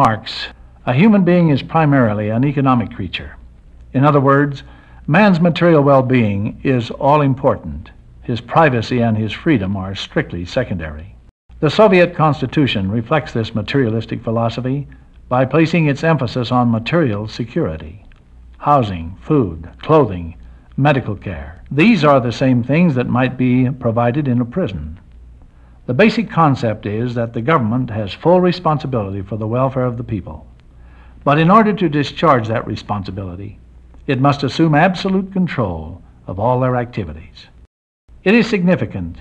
Marx, a human being is primarily an economic creature. In other words, man's material well-being is all-important. His privacy and his freedom are strictly secondary. The Soviet Constitution reflects this materialistic philosophy by placing its emphasis on material security: housing, food, clothing, medical care. These are the same things that might be provided in a prison. The basic concept is that the government has full responsibility for the welfare of the people. But in order to discharge that responsibility, it must assume absolute control of all their activities. It is significant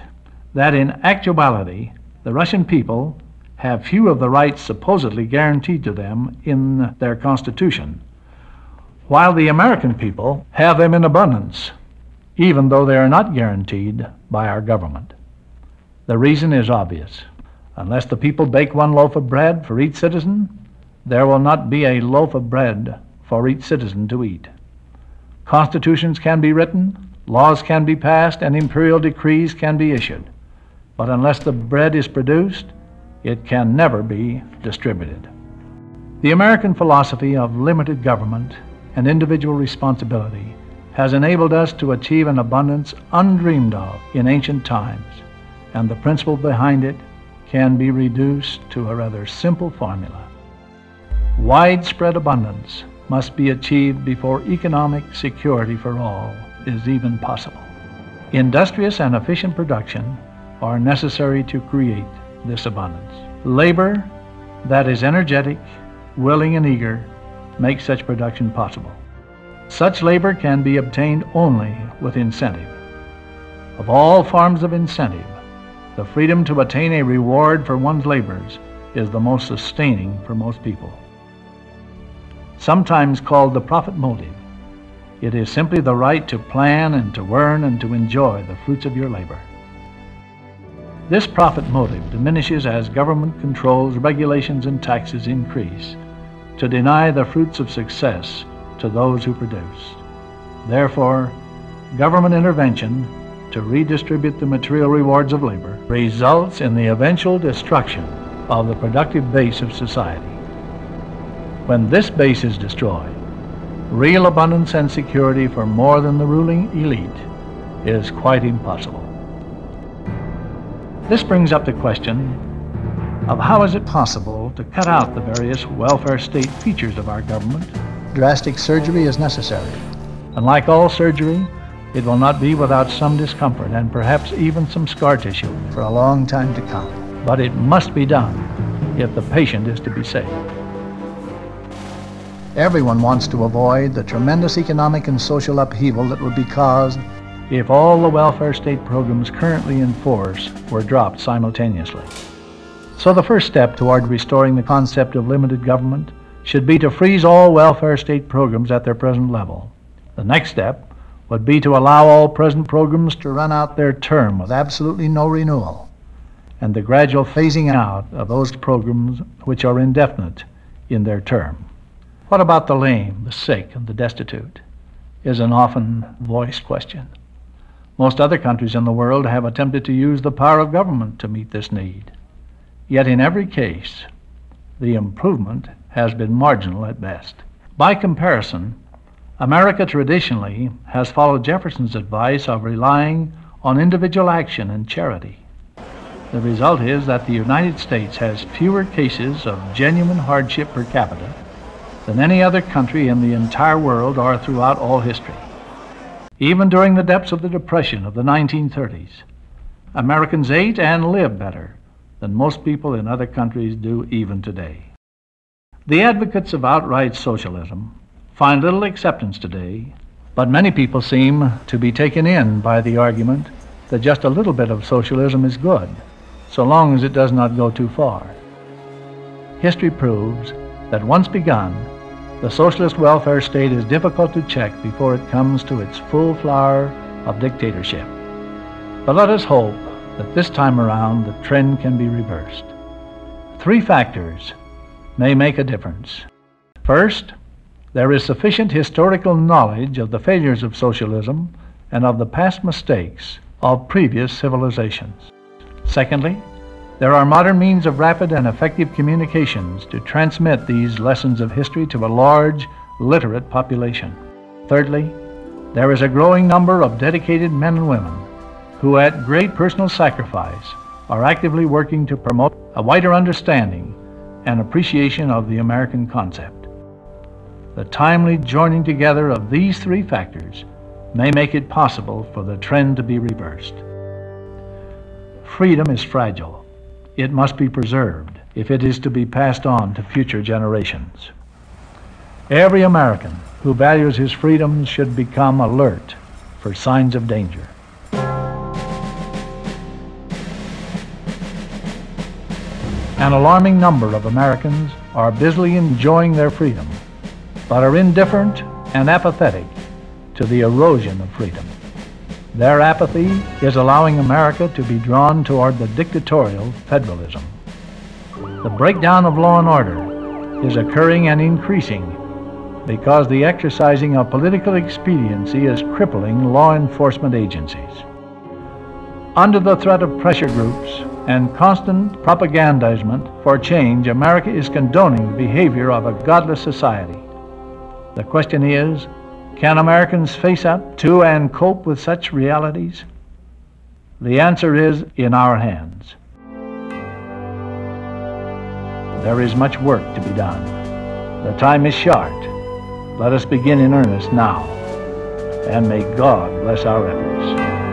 that in actuality, the Russian people have few of the rights supposedly guaranteed to them in their constitution, while the American people have them in abundance, even though they are not guaranteed by our government. The reason is obvious. Unless the people bake one loaf of bread for each citizen, there will not be a loaf of bread for each citizen to eat. Constitutions can be written, laws can be passed, and imperial decrees can be issued. But unless the bread is produced, it can never be distributed. The American philosophy of limited government and individual responsibility has enabled us to achieve an abundance undreamed of in ancient times, and the principle behind it can be reduced to a rather simple formula. Widespread abundance must be achieved before economic security for all is even possible. Industrious and efficient production are necessary to create this abundance. Labor that is energetic, willing, and eager makes such production possible. Such labor can be obtained only with incentive. Of all forms of incentive, the freedom to attain a reward for one's labors is the most sustaining for most people. Sometimes called the profit motive, it is simply the right to plan and to earn and to enjoy the fruits of your labor. This profit motive diminishes as government controls, regulations, and taxes increase to deny the fruits of success to those who produce. Therefore, government intervention to redistribute the material rewards of labor results in the eventual destruction of the productive base of society. When this base is destroyed, real abundance and security for more than the ruling elite is quite impossible. This brings up the question of how is it possible to cut out the various welfare state features of our government. Drastic surgery is necessary. And like all surgery, it will not be without some discomfort and perhaps even some scar tissue for a long time to come. But it must be done if the patient is to be saved. Everyone wants to avoid the tremendous economic and social upheaval that would be caused if all the welfare state programs currently in force were dropped simultaneously. So the first step toward restoring the concept of limited government should be to freeze all welfare state programs at their present level. The next step would be to allow all present programs to run out their term with absolutely no renewal, and the gradual phasing out of those programs which are indefinite in their term. What about the lame, the sick, and the destitute? Is an often voiced question. Most other countries in the world have attempted to use the power of government to meet this need. Yet in every case, the improvement has been marginal at best. By comparison, America traditionally has followed Jefferson's advice of relying on individual action and charity. The result is that the United States has fewer cases of genuine hardship per capita than any other country in the entire world or throughout all history. Even during the depths of the Depression of the 1930s, Americans ate and lived better than most people in other countries do even today. The advocates of outright socialism find little acceptance today, but many people seem to be taken in by the argument that just a little bit of socialism is good, so long as it does not go too far. History proves that once begun, the socialist welfare state is difficult to check before it comes to its full flower of dictatorship. But let us hope that this time around the trend can be reversed. 3 factors may make a difference. First, there is sufficient historical knowledge of the failures of socialism and of the past mistakes of previous civilizations. Secondly, There are modern means of rapid and effective communications to transmit these lessons of history to a large, literate population. Thirdly, there is a growing number of dedicated men and women who, at great personal sacrifice, are actively working to promote a wider understanding and appreciation of the American concept. The timely joining together of these three factors may make it possible for the trend to be reversed. Freedom is fragile. It must be preserved if it is to be passed on to future generations. Every American who values his freedoms should become alert for signs of danger. An alarming number of Americans are busily enjoying their freedom, but are indifferent and apathetic to the erosion of freedom. Their apathy is allowing America to be drawn toward the dictatorial federalism. The breakdown of law and order is occurring and increasing because the exercising of political expediency is crippling law enforcement agencies. Under the threat of pressure groups and constant propagandizement for change, America is condoning the behavior of a godless society. The question is, can Americans face up to and cope with such realities? The answer is in our hands. There is much work to be done. The time is short. Let us begin in earnest now, and may God bless our efforts.